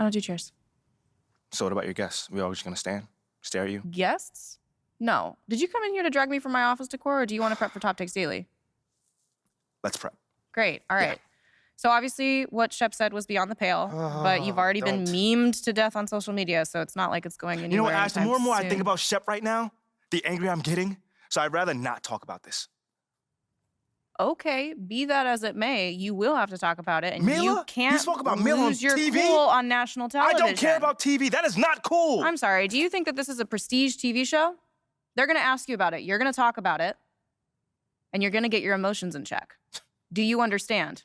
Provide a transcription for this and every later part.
I don't do chairs. So what about your guests? We all just gonna stand, stare at you? Guests? No. Did you come in here to drag me from my office decor, or do you want to prep for Top Takes Daily? Let's prep. Great. All right. So obviously what Shep said was beyond the pale, but you've already been memed to death on social media, so it's not like it's going anywhere. You know what, Ash, the more and more soon. I think about Shep right now, the angrier I'm getting, so I'd rather not talk about this. Okay, be that as it may, you will have to talk about it, and Mila? you can't He's talking about Mila on lose your TV? cool on national television. I don't care about TV. That is not cool. I'm sorry. Do you think that this is a prestige TV show? They're going to ask you about it. You're going to talk about it, and you're going to get your emotions in check. Do you understand?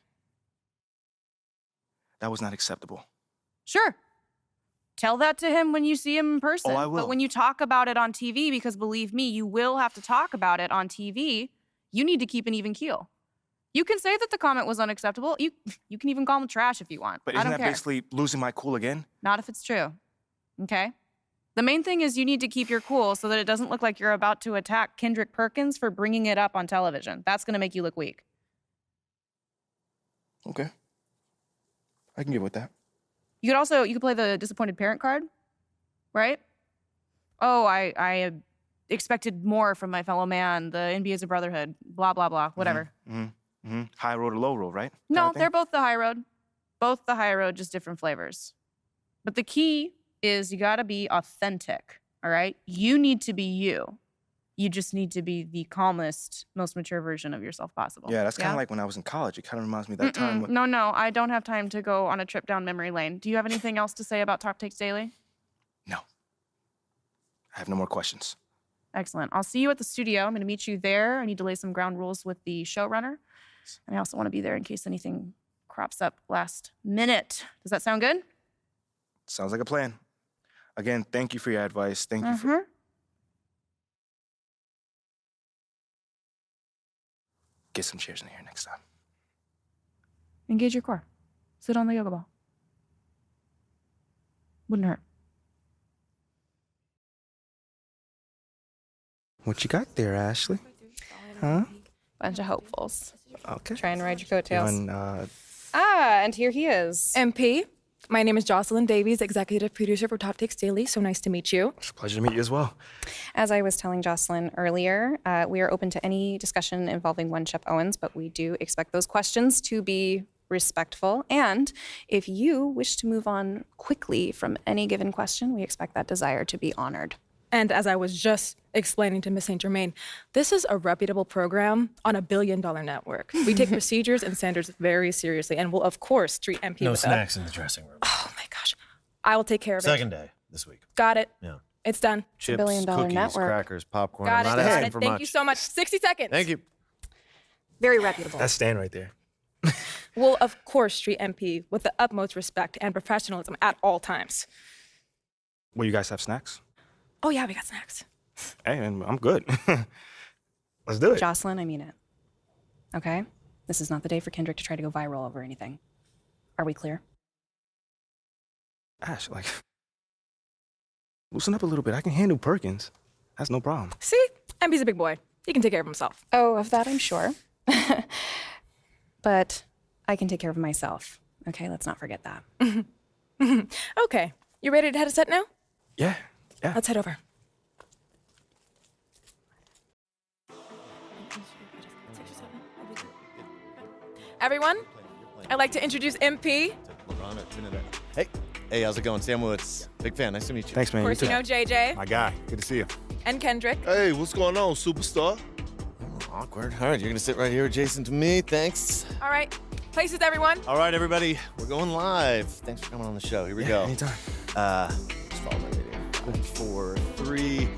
That was not acceptable. Sure. Tell that to him when you see him in person. Oh, I will. But when you talk about it on TV, because believe me, you will have to talk about it on TV, you need to keep an even keel. You can say that the comment was unacceptable. You can even call him trash if you want. But I isn't don't that care. basically losing my cool again? Not if it's true. Okay? The main thing is you need to keep your cool so that it doesn't look like you're about to attack Kendrick Perkins for bringing it up on television. That's going to make you look weak. Okay. I can get with that. You could play the disappointed parent card, right? Oh, I expected more from my fellow man. The NBA is a brotherhood. Blah, blah, blah. Whatever. High road or low road, right? No, they're both the high road. Both the high road, just different flavors. But the key is you got to be authentic, all right? You need to be you. You just need to be the calmest, most mature version of yourself possible. Yeah, that's kind of like when I was in college. It kind of reminds me of that time. When... No, I don't have time to go on a trip down memory lane. Do you have anything else to say about Top Takes Daily? No. I have no more questions. Excellent. I'll see you at the studio. I'm going to meet you there. I need to lay some ground rules with the showrunner. And I also want to be there in case anything crops up last minute. Does that sound good? Sounds like a plan. Again, thank you for your advice. Thank you for... Get some chairs in here next time. Engage your core. Sit on the yoga ball. Wouldn't hurt. What you got there, Ashley? Huh? Bunch of hopefuls. Okay. Trying to ride your coattails. And, and here he is. MP, my name is Jocelyn Davies, executive producer for Top Takes Daily. So nice to meet you. It's a pleasure to meet you as well. As I was telling Jocelyn earlier, we are open to any discussion involving one Shep Owens, but we do expect those questions to be respectful. And if you wish to move on quickly from any given question, we expect that desire to be honored. And as I was just explaining to Ms. St. Germain, this is a reputable program on a billion-dollar network. We take procedures and standards very seriously and will, of course, treat MP No with snacks in the dressing room. Oh, my gosh. I will take care of Second day this week. Got it. Yeah. It's done. Chips, billion-dollar cookies, network. crackers, popcorn. Got I'm it. not Got asking it. for Thank much. you so much. 60 seconds. Thank you. Very reputable. that's Stan right there. We'll, of course, treat MP with the utmost respect and professionalism at all times. Well, you guys have snacks? Oh, yeah, we got snacks. Hey, and I'm good. Let's do it. Jocelyn, I mean it. Okay? This is not the day for Kendrick to try to go viral over anything. Are we clear? Ash, like, loosen up a little bit. I can handle Perkins. That's no problem. See? MP's a big boy. He can take care of himself. Oh, of that I'm sure. But I can take care of myself. Okay, let's not forget that. Okay. You ready to head a set now? Yeah. Let's head over. Everyone, I'd like to introduce MP. Hey, how's it going? Sam Woods. Big fan. Nice to meet you. Thanks, man. Of course, you know JJ My guy. Good to see you. and Kendrick. Hey, what's going on, superstar? Awkward. All right, you're going to sit right here adjacent to me. Thanks. All right. Places, everyone. All right, everybody. We're going live. Thanks for coming on the show. Here we go. Anytime. Just follow my video. 5, 4, 3.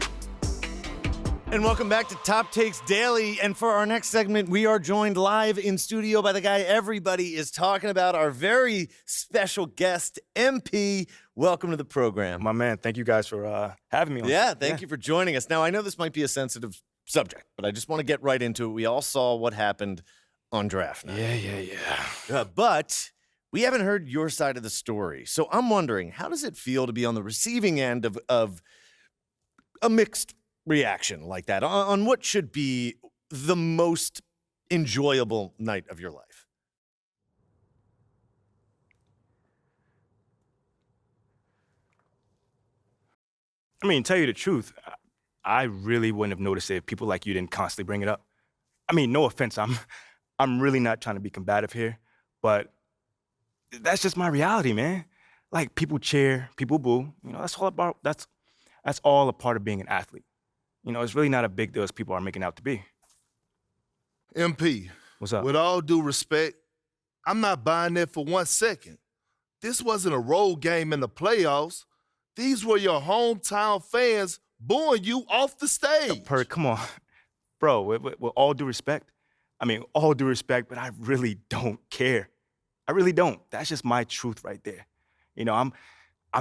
And welcome back to Top Takes Daily. And for our next segment, we are joined live in studio by the guy everybody is talking about, our very special guest, MP. Welcome to the program. My man, thank you guys for having me on. Yeah, thank you for joining us. Now, I know this might be a sensitive subject, but I just want to get right into it. We all saw what happened on draft night. Yeah. But we haven't heard your side of the story. So I'm wondering, how does it feel to be on the receiving end of a mixed reaction like that on what should be the most enjoyable night of your life? I mean, tell you the truth, I really wouldn't have noticed it if people like you didn't constantly bring it up. I mean, no offense, I'm really not trying to be combative here, but that's just my reality, man. Like, people cheer, people boo. That's all a part of being an athlete. It's really not a big deal as people are making out to be. MP, What's up? with all due respect, I'm not buying that for 1 second. This wasn't a road game in the playoffs. These were your hometown fans booing you off the stage. Come on. Bro, with all due respect, all due respect, but I really don't care. I really don't. That's just my truth right there. I'm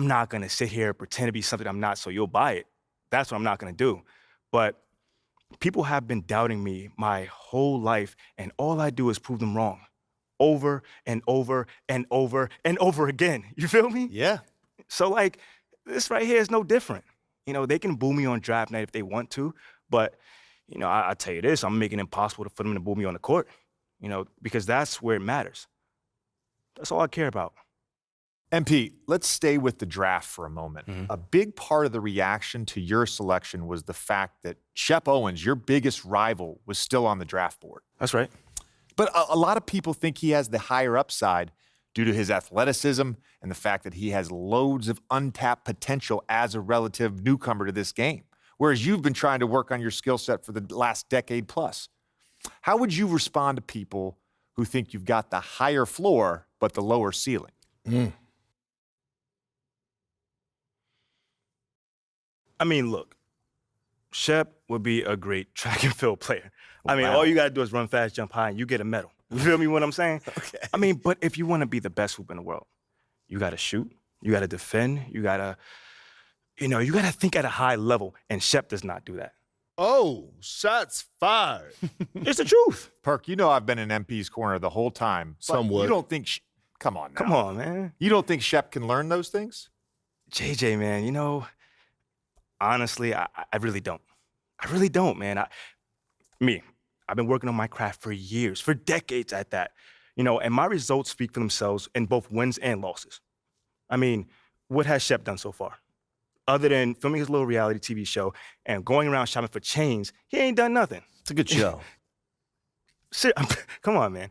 not gonna sit here and pretend to be something I'm not so you'll buy it. That's what I'm not gonna do. But people have been doubting me my whole life, and all I do is prove them wrong. Over and over and over and over again. You feel me? Yeah. So, like, this right here is no different. They can boo me on draft night if they want to, but, I tell you this, I'm making it impossible for them to boo me on the court, because that's where it matters. That's all I care about. MP, let's stay with the draft for a moment. Mhm. A big part of the reaction to your selection was the fact that Shep Owens, your biggest rival, was still on the draft board. That's right. But a lot of people think he has the higher upside due to his athleticism and the fact that he has loads of untapped potential as a relative newcomer to this game, whereas you've been trying to work on your skill set for the last decade plus. How would you respond to people who think you've got the higher floor but the lower ceiling? Look, Shep would be a great track and field player. Wow. All you gotta do is run fast, jump high, and you get a medal. You feel me what I'm saying? Okay. But if you wanna be the best hoop in the world, you gotta shoot, you gotta defend, you gotta think at a high level, and Shep does not do that. Oh, shots fired. It's the truth. Perk, I've been in MP's corner the whole time. But Somewhat. You don't think, come on now. Come on, man. You don't think Shep can learn those things? JJ, man, honestly, I really don't. I really don't, man. I've been working on my craft for years, for decades at that. And my results speak for themselves in both wins and losses. What has Shep done so far? Other than filming his little reality TV show and going around shopping for chains, he ain't done nothing. It's a good show. Come on, man.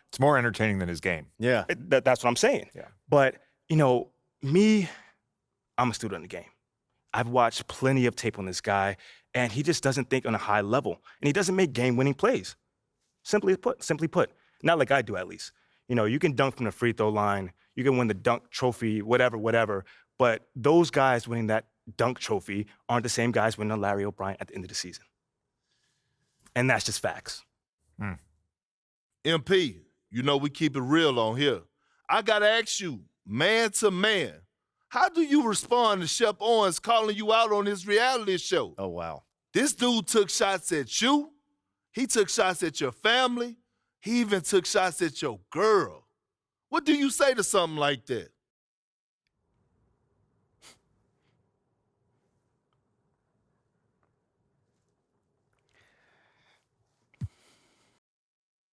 It's more entertaining than his game. Yeah. That's what I'm saying. Yeah. But, me, I'm a student of the game. I've watched plenty of tape on this guy, and he just doesn't think on a high level, and he doesn't make game-winning plays. Simply put, not like I do at least. You can dunk from the free throw line, you can win the dunk trophy, whatever, but those guys winning that dunk trophy aren't the same guys winning a Larry O'Brien at the end of the season. And that's just facts. MP, we keep it real on here. I gotta ask you, man to man, how do you respond to Shep Owens calling you out on his reality show? Oh, wow. This dude took shots at you. He took shots at your family. He even took shots at your girl. What do you say to something like that?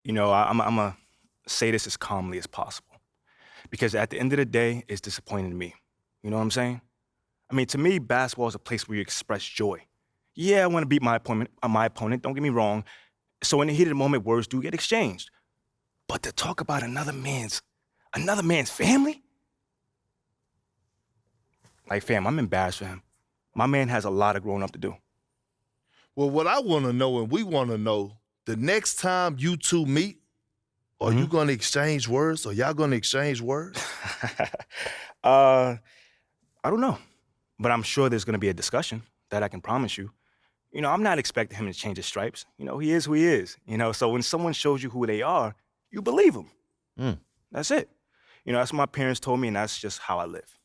I'm going to say this as calmly as possible, because at the end of the day, it's disappointing to me. You know what I'm saying? To me, basketball is a place where you express joy. Yeah, I want to beat my opponent, don't get me wrong. So in the heat of the moment, words do get exchanged. But to talk about another man's family? Like, fam, I'm embarrassed for him. My man has a lot of growing up to do. Well, what I want to know and we want to know, the next time you two meet, are you going to exchange words? Are y'all going to exchange words? I don't know. But I'm sure there's going to be a discussion, that I can promise you. I'm not expecting him to change his stripes. He is who he is. So when someone shows you who they are, you believe them. That's it. That's what my parents told me, and that's just how I live.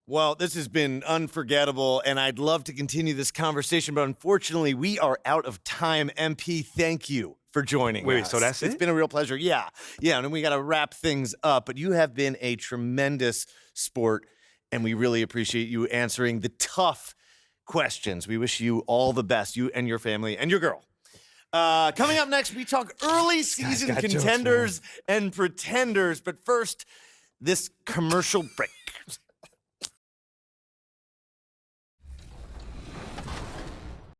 Well, this has been unforgettable, and I'd love to continue this conversation, but unfortunately, we are out of time. MP, thank you for joining us. Wait, so that's It's it? been a real pleasure. Yeah, and then we got to wrap things up, but you have been a tremendous sport, and we really appreciate you answering the tough questions. We wish you all the best, you and your family and your girl. Coming up next, we talk early season got jokes, contenders and pretenders, but first, this commercial break.